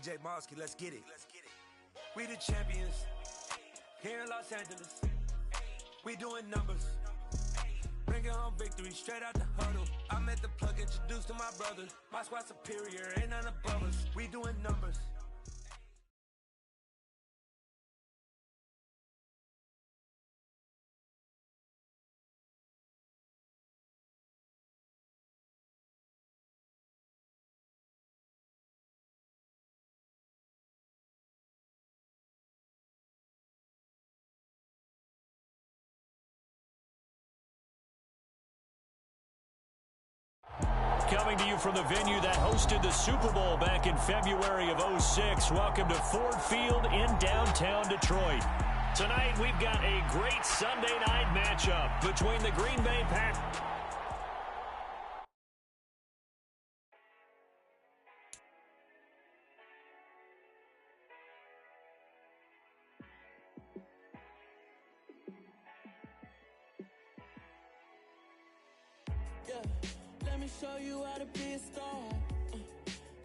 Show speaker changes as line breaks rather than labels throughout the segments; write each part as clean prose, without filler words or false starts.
DJ Mosky, let's get it. We the champions here in Los Angeles. We doing numbers. Bringing home victory straight out the huddle. I'm at the plug, introduced to my brothers. My squad superior, ain't none above us. We doing numbers.
Coming to you from the venue that hosted the Super Bowl back in February of '06. Welcome to Ford Field in downtown Detroit. Tonight we've got a great Sunday night matchup between the Green Bay Packers.
Let me show you how to be a star.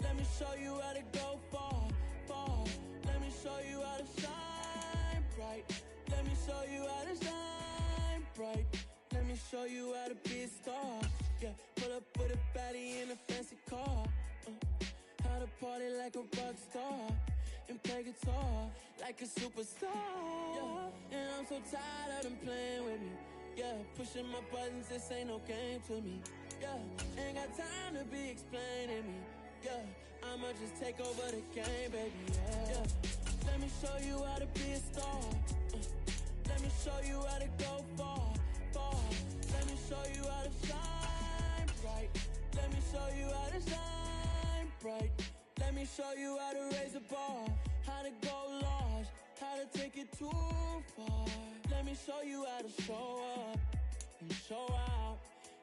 Let me show you how to go far, far. Let me show you how to shine bright. Let me show you how to shine bright. Let me show you how to be a star. Yeah, pull up with a baddie in a fancy car. How to party like a rock star and play guitar like a superstar. Yeah, and I'm so tired of them playing with me. Yeah, pushing my buttons, this ain't no game to me. Yeah, ain't got time to be explaining me. Yeah, I'ma just take over the game, baby. Yeah, let me show you how to be a star. Let me show you how to go far, far. Let me show you how to shine bright. Let me show you how to shine bright. Let me show you how to raise a bar, how to go large, how to take it too far. Let me show you how to show up and show out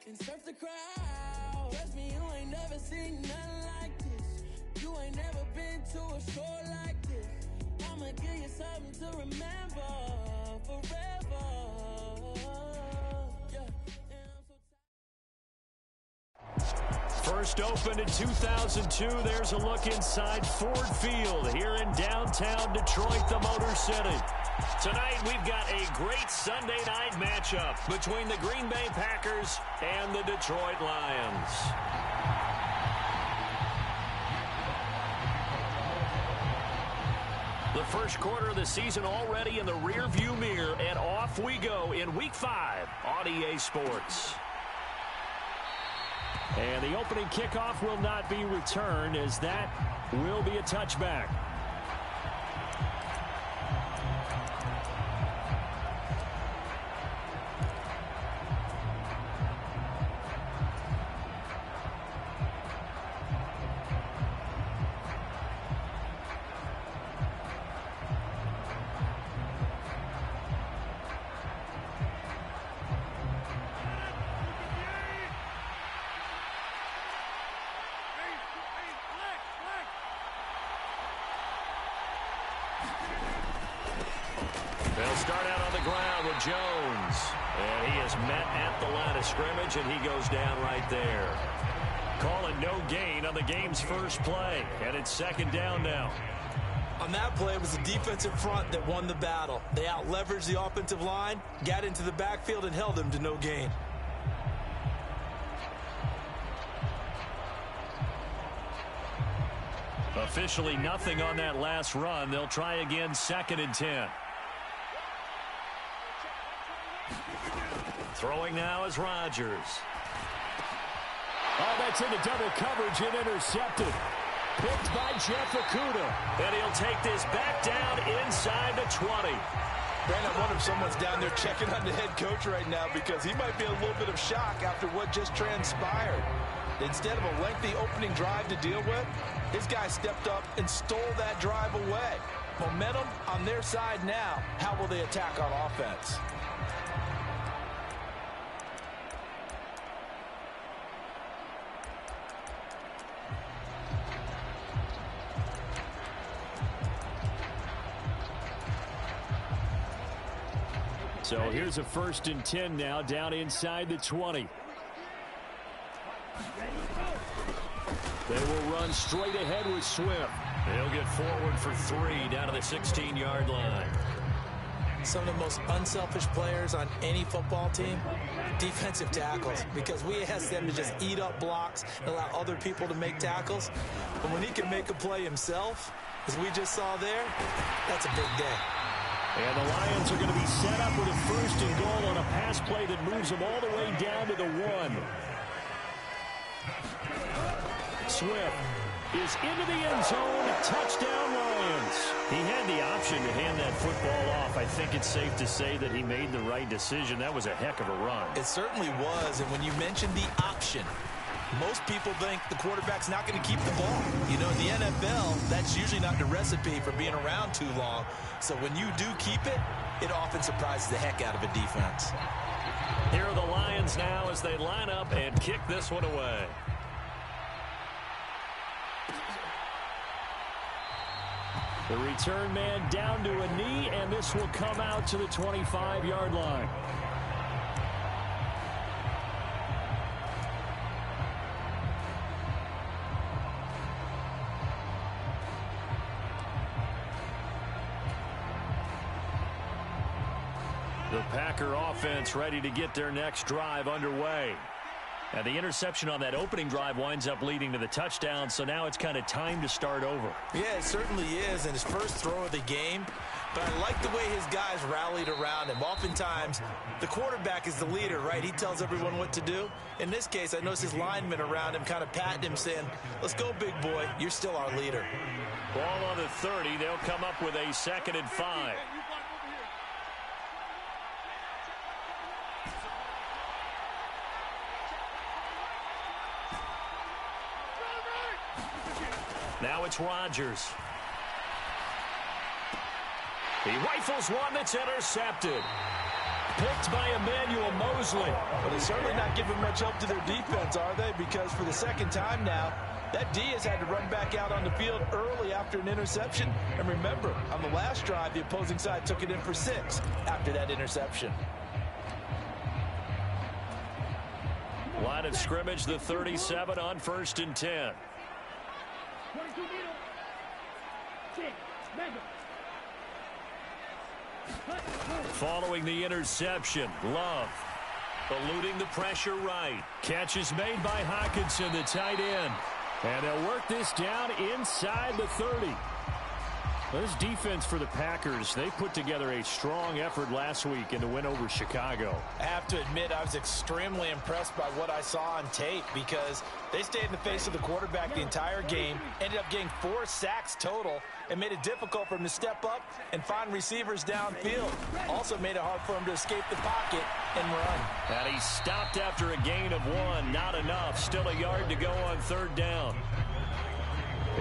and surf the crowd. Trust me, you ain't never seen nothing like this. You ain't never been to a show like this. I'ma give you something to remember forever. Yeah.
First opened in 2002. There's a look inside Ford Field here in downtown Detroit, the Motor City. Tonight, we've got a great Sunday night matchup between the Green Bay Packers and the Detroit Lions. The first quarter of the season already in the rearview mirror, and off we go in Week 5 on EA Sports. And the opening kickoff will not be returned, as that will be a touchback. They'll start out on the ground with Jones. And he is met at the line of scrimmage, and he goes down right there. Calling no gain on the game's first play. And it's second down now.
On that play, it was the defensive front that won the battle. They out-leveraged the offensive line, got into the backfield, and held him to no gain.
Officially nothing on that last run. They'll try again, second and 10. Throwing now is Rodgers. Oh, that's into double coverage and intercepted. Picked by Jeff Okudah. And he'll take this back down inside the 20.
Brandon, I wonder if someone's down there checking on the head coach right now, because he might be a little bit of shock after what just transpired. Instead of a lengthy opening drive to deal with, his guy stepped up and stole that drive away. Momentum on their side now. How will they attack on offense?
So here's a 1st and 10 now, down inside the 20. They will run straight ahead with Swift. He'll get forward for 3 down to the 16-yard line.
Some of the most unselfish players on any football team, defensive tackles, because we ask them to just eat up blocks and allow other people to make tackles. But when he can make a play himself, as we just saw there, that's a big day.
And the Lions are going to be set up with a 1st and goal on a pass play that moves them all the way down to the 1. Swift is into the end zone. Touchdown, Lions. He had the option to hand that football off. I think it's safe to say that he made the right decision. That was a heck of a run.
It certainly was. And when you mentioned the option, most people think the quarterback's not going to keep the ball. You know, in the NFL, that's usually not the recipe for being around too long. So when you do keep it, it often surprises the heck out of a defense.
Here are the Lions now as they line up and kick this one away. The return man down to a knee, and this will come out to the 25-yard line. The Packer offense ready to get their next drive underway. And the interception on that opening drive winds up leading to the touchdown, so now it's kind of time to start over.
Yeah, it certainly is, and his first throw of the game. But I like the way his guys rallied around him. Oftentimes, the quarterback is the leader, right? He tells everyone what to do. In this case, I noticed his linemen around him kind of patting him, saying, let's go, big boy. You're still our leader.
Ball on the 30. They'll come up with a 2nd and 5. Now it's Rodgers. He rifles one that's intercepted. Picked by Emmanuel Mosley.
But they're certainly not giving much help to their defense, are they? Because for the 2nd time now, that D has had to run back out on the field early after an interception. And remember, on the last drive, the opposing side took it in for 6 after that interception.
Line of scrimmage, the 37 on 1st and 10. Following the interception, Love eluding the pressure right. Catch is made by Hockenson, the tight end. And they'll work this down inside the 30. This defense for the Packers, they put together a strong effort last week in the win over Chicago.
I have to admit, I was extremely impressed by what I saw on tape because they stayed in the face of the quarterback the entire game, ended up getting 4 sacks total, and made it difficult for him to step up and find receivers downfield. Also made it hard for him to escape the pocket and run.
And he stopped after a gain of 1. Not enough. Still a yard to go on 3rd down.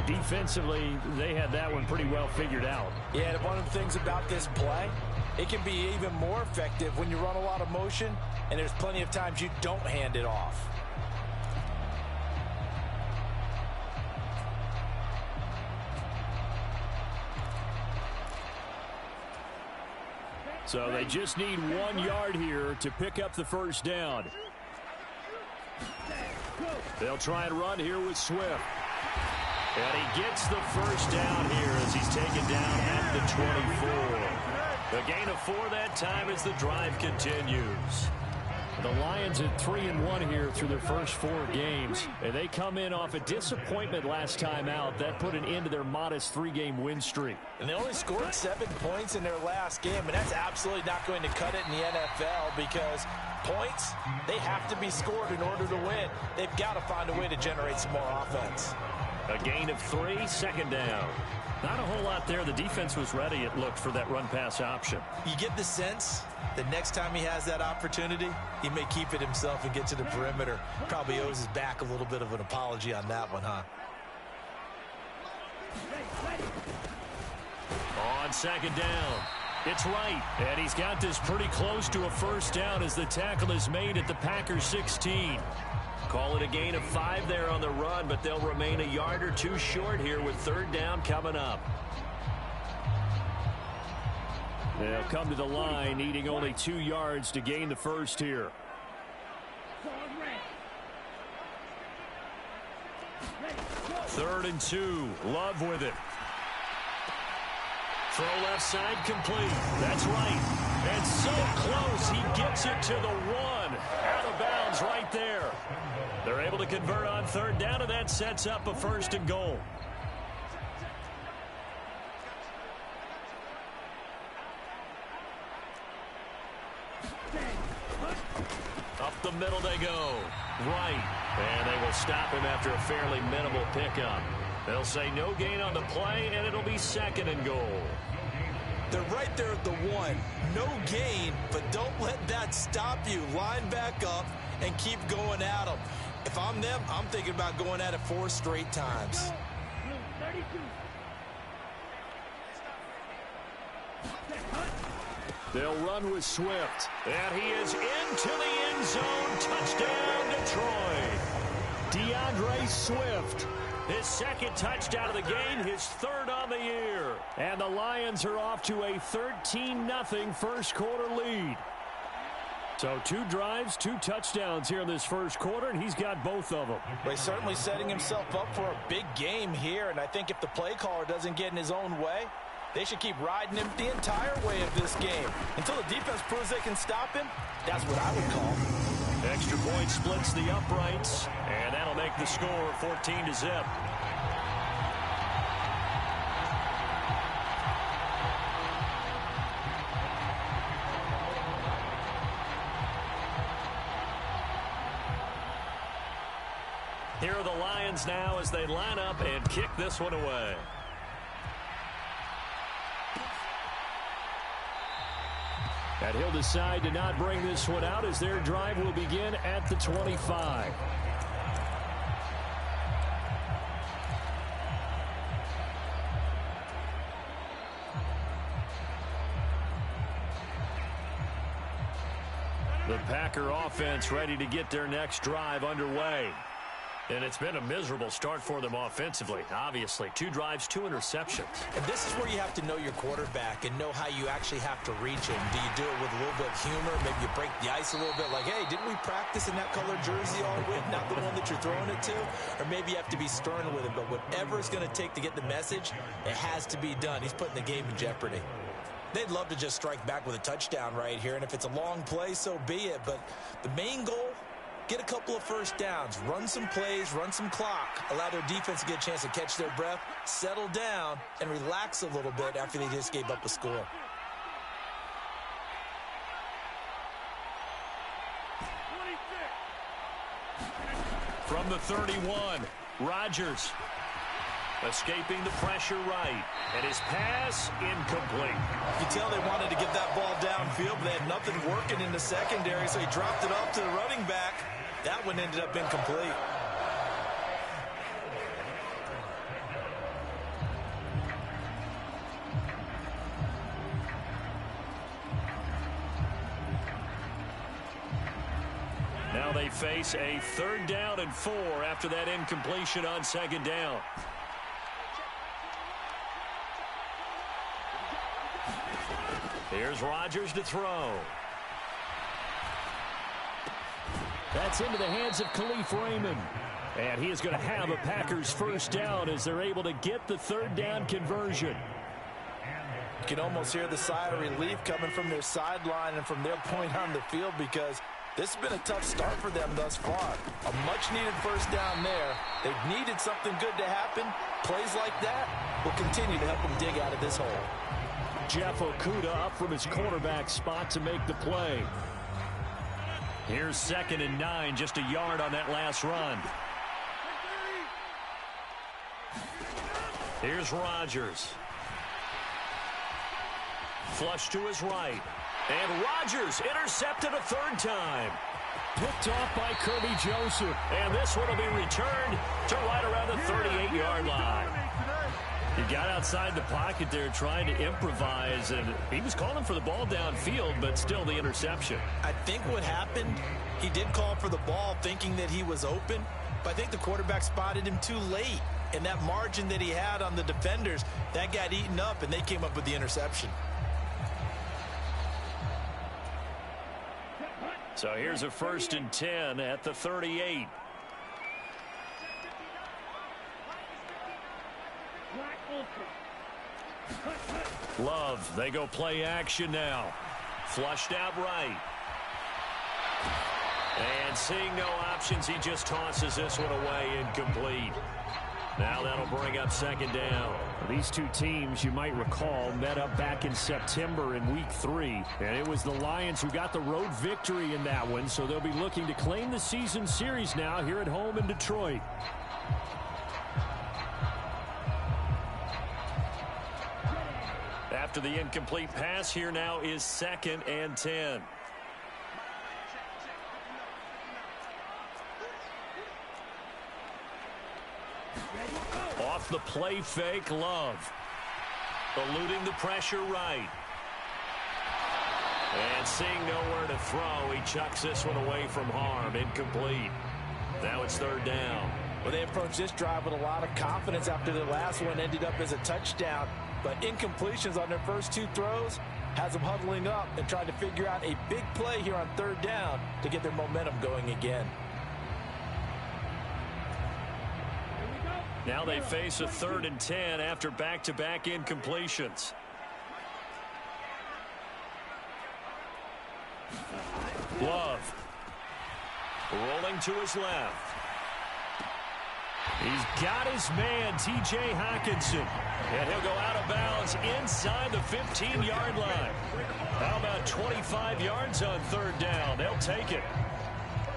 Defensively, they had that one pretty well figured out.
Yeah, one of the things about this play, it can be even more effective when you run a lot of motion, and there's plenty of times you don't hand it off.
So they just need 1 yard here to pick up the 1st down. They'll try and run here with Swift. And he gets the 1st down here as he's taken down at the 24. A gain of 4 that time as the drive continues. The Lions at 3-1 here through their first 4 games. And they come in off a disappointment last time out. That put an end to their modest 3-game win streak.
And they only scored 7 points in their last game. And that's absolutely not going to cut it in the NFL because points, they have to be scored in order to win. They've got to find a way to generate some more offense.
A gain of 3, 2nd down. Not a whole lot there. The defense was ready, it looked, for that run-pass option.
You get the sense that next time he has that opportunity, he may keep it himself and get to the perimeter. Probably owes his back a little bit of an apology on that one, huh?
On 2nd down, it's right. And he's got this pretty close to a 1st down as the tackle is made at the Packers 16. Call it a gain of 5 there on the run, but they'll remain a yard or 2 short here with 3rd down coming up. They'll come to the line, needing only 2 yards to gain the 1st here. Third and 2. Love with it. Throw left side complete. That's right. And so close, he gets it to the one. Out of bounds right there. They're able to convert on third down, and that sets up a 1st and goal. Up the middle they go. Right. And they will stop him after a fairly minimal pickup. They'll say no gain on the play, and it'll be 2nd and goal.
They're right there at the one. No gain, but don't let that stop you. Line back up and keep going at them. If I'm them, I'm thinking about going at it 4 straight times.
They'll run with Swift. And he is into the end zone. Touchdown, Detroit. DeAndre Swift. His 2nd touchdown of the game, his 3rd on the year. And the Lions are off to a 13-0 first quarter lead. So 2 drives, 2 touchdowns here in this first quarter, and he's got both of them.
But he's certainly setting himself up for a big game here, and I think if the play caller doesn't get in his own way, they should keep riding him the entire way of this game. Until the defense proves they can stop him, that's what I would call.
Extra point splits the uprights, and that'll make the score 14-0. Here are the Lions now as they line up and kick this one away. And he'll decide to not bring this one out as their drive will begin at the 25. The Packer offense ready to get their next drive underway. And it's been a miserable start for them offensively. Obviously, 2 drives, 2 interceptions.
And this is where you have to know your quarterback and know how you actually have to reach him. Do you do it with a little bit of humor? Maybe you break the ice a little bit like, hey, didn't we practice in that color jersey all week, not the one that you're throwing it to? Or maybe you have to be stern with him. But whatever it's going to take to get the message, it has to be done. He's putting the game in jeopardy. They'd love to just strike back with a touchdown right here. And if it's a long play, so be it. But the main goal, get a couple of first downs, run some plays, run some clock, allow their defense to get a chance to catch their breath, settle down, and relax a little bit after they just gave up a score.
From the 31, Rodgers escaping the pressure right, and his pass incomplete.
You tell they wanted to get that ball downfield, but they had nothing working in the secondary, so he dropped it off to the running back. That one ended up incomplete.
Now they face a 3rd down and 4 after that incompletion on 2nd down. Here's Rodgers to throw. That's into the hands of Khalif Raymond. And he is going to have a Packers 1st down as they're able to get the 3rd down conversion.
You can almost hear the sigh of relief coming from their sideline and from their point on the field because this has been a tough start for them thus far. A much-needed 1st down there. They've needed something good to happen. Plays like that will continue to help them dig out of this hole.
Jeff Okudah up from his quarterback spot to make the play. Here's 2nd and 9, just a yard on that last run. Here's Rodgers. Flush to his right. And Rodgers intercepted a 3rd time. Picked off by Kirby Joseph. And this one will be returned to right around the 38-yard line. He got outside the pocket there trying to improvise, and he was calling for the ball downfield, but still the interception.
I think what happened, he did call for the ball thinking that he was open, but I think the quarterback spotted him too late. And that margin that he had on the defenders, that got eaten up, and they came up with the interception.
So here's a 1st and 10 at the 38. Love, they go play action now. Flushed out right. And seeing no options, he just tosses this one away, incomplete. Now that'll bring up second down.
These two teams, you might recall, met up back in September in Week 3. And it was the Lions who got the road victory in that one, so they'll be looking to claim the season series now here at home in Detroit.
After the incomplete pass, here now is 2nd and 10. Off the play fake, Love. Eluding the pressure right. And seeing nowhere to throw, he chucks this one away from harm. Incomplete. Now it's 3rd down.
Well, they approached this drive with a lot of confidence after the last one ended up as a touchdown. But incompletions on their first 2 throws has them huddling up and trying to figure out a big play here on 3rd down to get their momentum going again.
Now they face a 3rd and 10 after back-to-back incompletions. Love. Rolling to his left.
He's got his man, T.J. Hockenson.
And he'll go out of bounds inside the 15-yard line. How about 25 yards on 3rd down? They'll take it.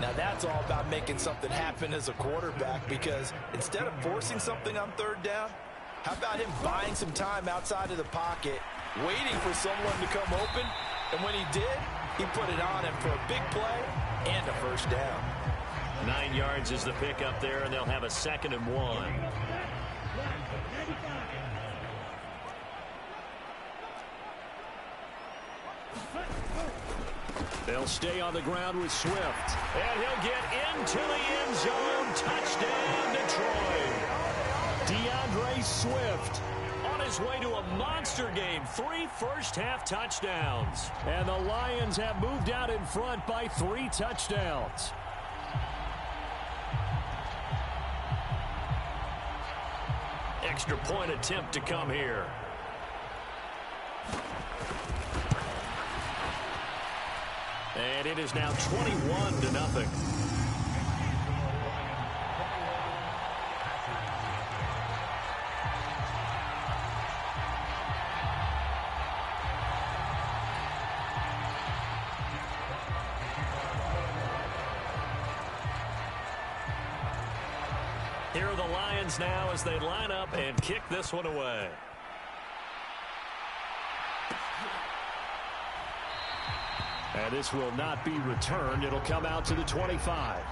Now that's all about making something happen as a quarterback, because instead of forcing something on 3rd down, how about him buying some time outside of the pocket, waiting for someone to come open, and when he did, he put it on him for a big play and a 1st down.
9 yards is the pickup there, and they'll have a 2nd and 1.
They'll stay on the ground with Swift.
And he'll get into the end zone. Touchdown, Detroit.
DeAndre Swift
On his way to a monster game. 3 first-half touchdowns.
And the Lions have moved out in front by 3 touchdowns.
Extra point attempt to come here. And it is now 21-0. Here are the Lions now as they line up and kick this one away.
And this will not be returned. It'll come out to the 25.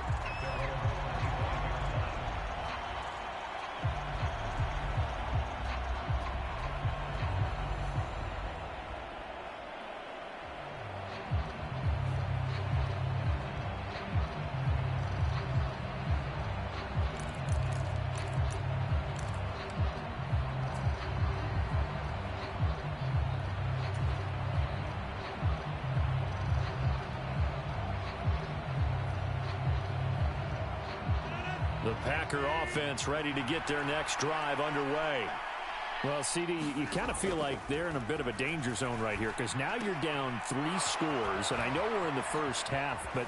The Packer offense ready to get their next drive underway.
Well, CD, you kind of feel like they're in a bit of a danger zone right here, because now you're down 3 scores, and I know we're in the first half, but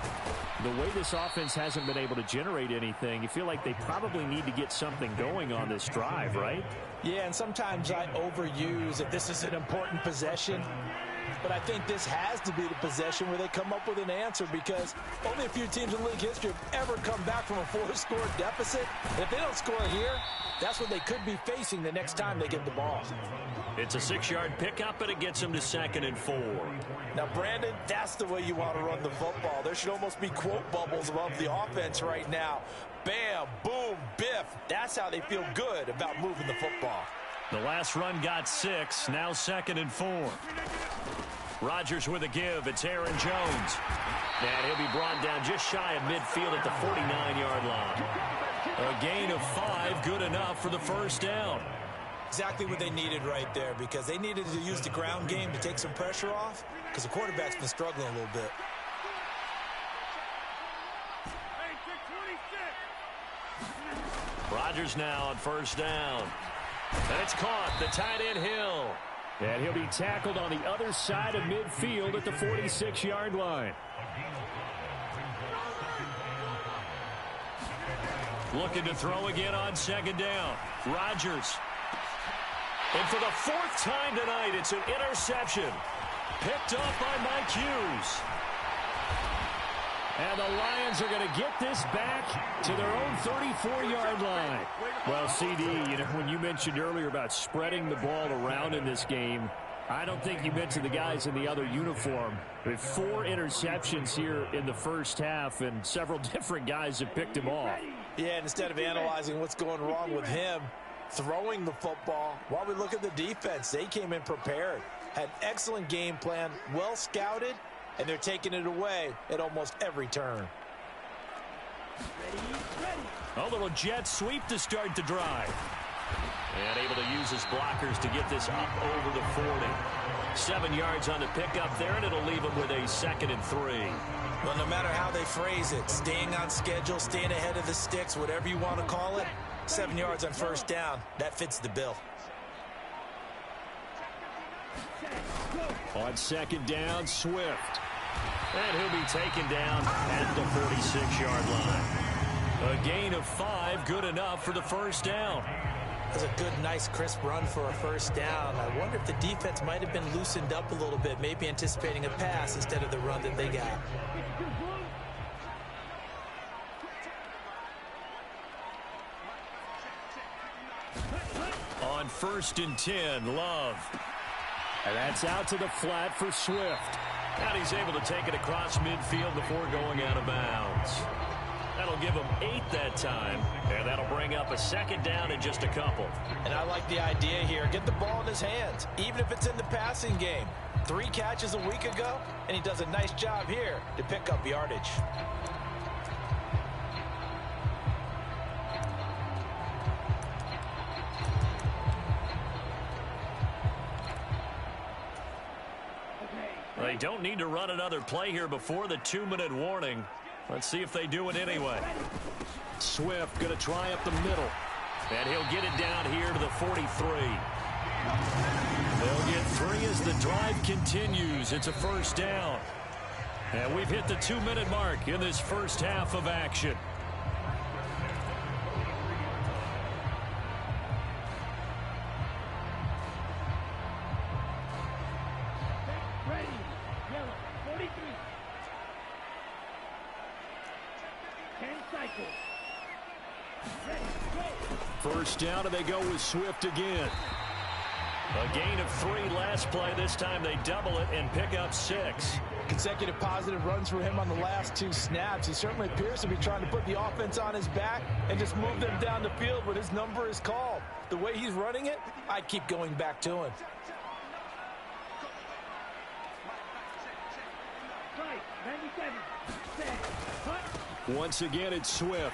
the way this offense hasn't been able to generate anything, you feel like they probably need to get something going on this drive, right?
Yeah, and sometimes I overuse that this is an important possession. But I think this has to be the possession where they come up with an answer, because only a few teams in league history have ever come back from a 4-score deficit. And if they don't score here, that's what they could be facing the next time they get the ball.
It's a 6-yard pickup, and it gets them to 2nd and 4.
Now, Brandon, that's the way you want to run the football. There should almost be quote bubbles above the offense right now. Bam, boom, biff. That's how they feel good about moving the football.
The last run got 6, now 2nd and 4. Rodgers with a give. It's Aaron Jones. And he'll be brought down just shy of midfield at the 49-yard line. A gain of 5, good enough for the 1st down.
Exactly what they needed right there, because they needed to use the ground game to take some pressure off, because the quarterback's been struggling a little bit.
Rodgers now on 1st down. And it's caught. The tight end Hill.
And he'll be tackled on the other side of midfield at the 46-yard line. Looking to throw again on second down. Rodgers. And for the fourth time tonight, it's an interception. Picked up by Mike Hughes. And the Lions are going to get this back to their own 34-yard line. Well, CD, when you mentioned earlier about spreading the ball around in this game, I don't think you mentioned the guys in the other uniform. With 4 interceptions here in the first half, and several different guys have picked him off.
Yeah, and instead of analyzing what's going wrong with him, throwing the football, while we look at the defense, they came in prepared. Had an excellent game plan, well scouted, and they're taking it away at almost every turn.
A little jet sweep to start the drive. And able to use his blockers to get this up over the 40. 7 yards on the pickup there, and it'll leave him with a 2nd and 3.
Well, no matter how they phrase it, staying on schedule, staying ahead of the sticks, whatever you want to call it, 7 yards on first down, that fits the bill.
On second down, Swift. And he'll be taken down at the 46-yard line. A gain of 5, good enough for the first down.
That's a good, nice, crisp run for a first down. I wonder if the defense might have been loosened up a little bit, maybe anticipating a pass instead of the run that they got.
On 1st and 10, Love. And that's out to the flat for Swift. And he's able to take it across midfield before going out of bounds. That'll give him 8 that time, and that'll bring up a 2nd down in just a couple.
And I like the idea here. Get the ball in his hands, even if it's in the passing game. 3 catches a week ago, and he does a nice job here to pick up yardage.
They don't need to run another play here before the 2-minute warning. Let's see if they do it anyway. Swift going to try up the middle. And he'll get it down here to the 43. They'll get 3 as the drive continues. It's a first down. And we've hit the 2-minute mark in this first half of action. First down, and they go with Swift again. A gain of 3 last play. This time they double it and pick up 6.
Consecutive positive runs for him on the last 2 snaps. He certainly appears to be trying to put the offense on his back and just move them down the field when his number is called. The way he's running it, I'd keep going back to him.
Once again, it's Swift.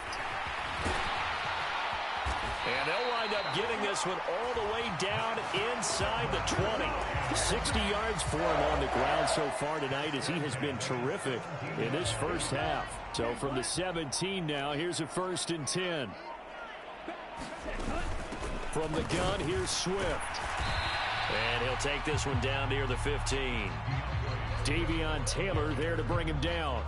And they'll wind up getting this one all the way down inside the 20. 60 yards for him on the ground so far tonight, as he has been terrific in this first half. So from the 17 now, here's a 1st and 10. From the gun, here's Swift. And he'll take this one down near the 15. Davion Taylor there to bring him down.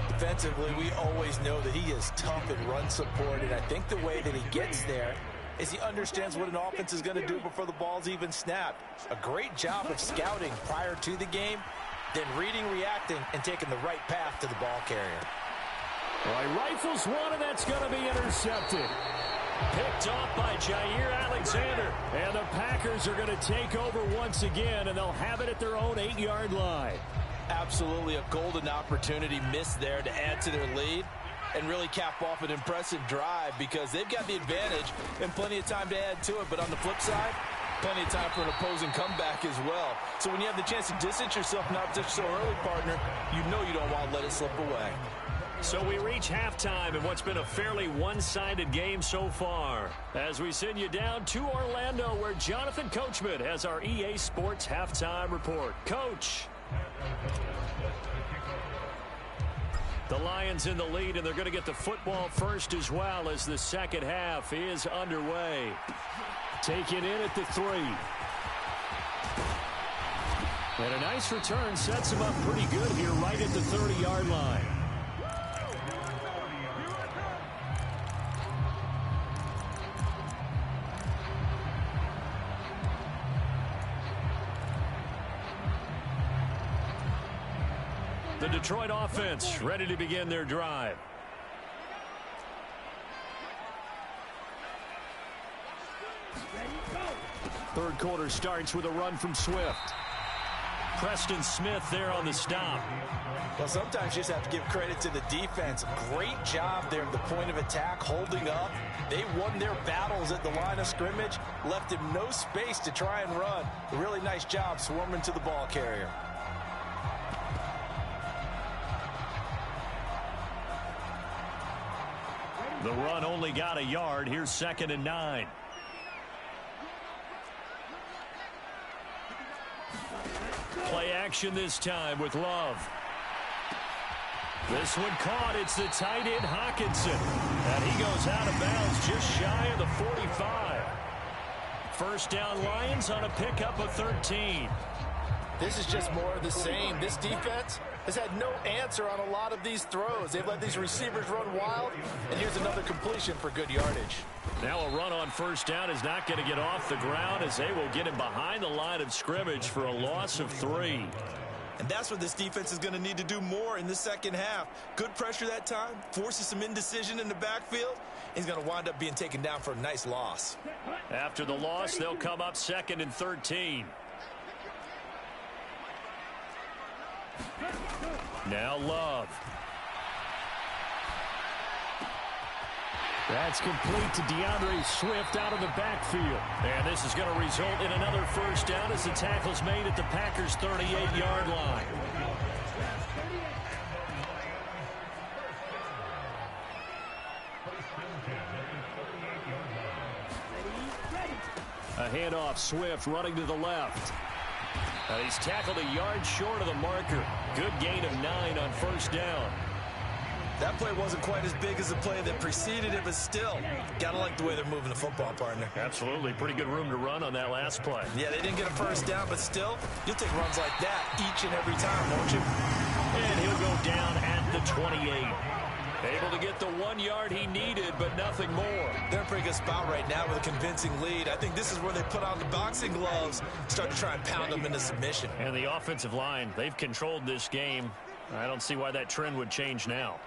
Defensively, we always know that he is tough in run support, and I think the way that he gets there is he understands what an offense is going to do before the ball's even snapped. A great job of scouting prior to the game, then reading, reacting, and taking the right path to the ball carrier.
Well, he rifles one, and that's going to be intercepted. Picked off by Jair Alexander. And the Packers are going to take over once again, and they'll have it at their own 8-yard line.
Absolutely a golden opportunity missed there to add to their lead and really cap off an impressive drive, because they've got the advantage and plenty of time to add to it. But on the flip side, plenty of time for an opposing comeback as well. So when you have the chance to distance yourself from opposition so early, partner, you know you don't want to let it slip away.
So we reach halftime in what's been a fairly one-sided game so far, as we send you down to Orlando, where Jonathan Coachman has our EA Sports halftime report. Coach. The Lions in the lead, and they're going to get the football first as well, as the second half is underway. Taken in at the 3. And a nice return sets him up pretty good here right at the 30-yard line. The Detroit offense ready to begin their drive. Third quarter starts with a run from Swift. Preston Smith there on the stop.
Well, sometimes you just have to give credit to the defense. Great job there at the point of attack, holding up. They won their battles at the line of scrimmage, left him no space to try and run. A really nice job swarming to the ball carrier.
The run only got a yard. Here's 2nd and 9. Play action this time with Love. This one caught. It's the tight end Hawkinson. And he goes out of bounds just shy of the 45. First down Lions on a pickup of 13.
This is just more of the same. This defense has had no answer on a lot of these throws. They've let these receivers run wild, and here's another completion for good yardage.
Now a run on first down is not going to get off the ground as they will get him behind the line of scrimmage for a loss of 3.
And that's what this defense is going to need to do more in the second half. Good pressure that time, forces some indecision in the backfield. He's going to wind up being taken down for a nice loss.
After the loss, they'll come up 2nd and 13. Now Love. That's complete to DeAndre Swift out of the backfield. And this is going to result in another first down as the tackle's made at the Packers' 38-yard line. A handoff, Swift running to the left. He's tackled a yard short of the marker. Good gain of 9 on first down.
That play wasn't quite as big as the play that preceded it, but still, gotta like the way they're moving the football, partner.
Absolutely. Pretty good room to run on that last play.
Yeah, they didn't get a first down, but still, you'll take runs like that each and every time, won't you?
And he'll go down at the 28. Able to get the 1 yard he needed, but nothing more.
They're in a pretty good spot right now with a convincing lead. I think this is where they put on the boxing gloves, start to try and pound them into submission.
And the offensive line, they've controlled this game. I don't see why that trend would change now.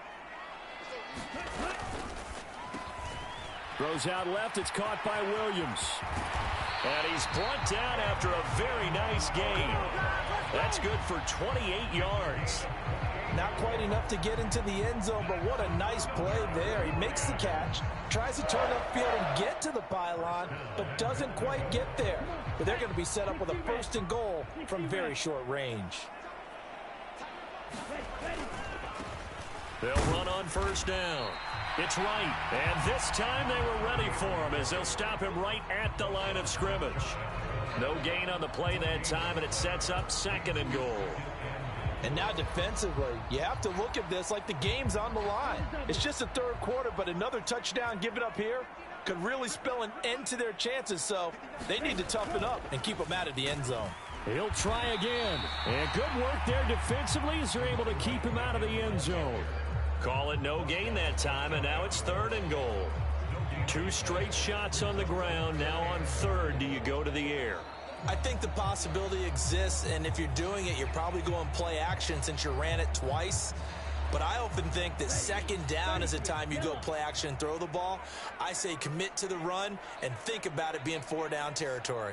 Throws out left. It's caught by Williams. And he's brought down after a very nice gain. That's good for 28 yards.
Not quite enough to get into the end zone, but what a nice play there. He makes the catch, tries to turn upfield and get to the pylon, but doesn't quite get there. But they're going to be set up with a 1st and goal from very short range.
They'll run on first down. It's right. And this time they were ready for him as they'll stop him right at the line of scrimmage. No gain on the play that time, and it sets up 2nd and goal.
And now defensively, you have to look at this like the game's on the line. It's just the 3rd quarter, but another touchdown given up here could really spell an end to their chances, so they need to toughen up and keep them out of the end zone.
He'll try again. And good work there defensively as they're able to keep him out of the end zone. Call it no gain that time, and now it's 3rd and goal. 2 straight shots on the ground. Now on 3rd, do you go to the air?
I think the possibility exists, and if you're doing it, you're probably going play action since you ran it twice. But I often think that 2nd down is the time you go play action and throw the ball. I say commit to the run and think about it being 4-down territory.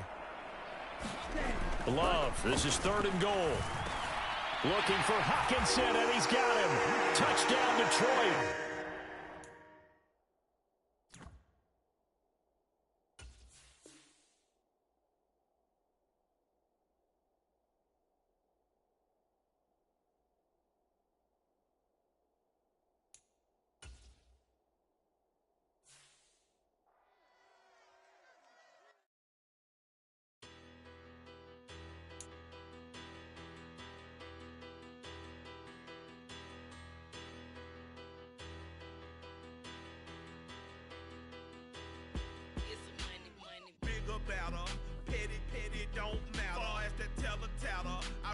Love, this is 3rd and goal. Looking for Hawkinson, and he's got him. Touchdown, Detroit.
Petty, don't matter. Far as the teller tatter, I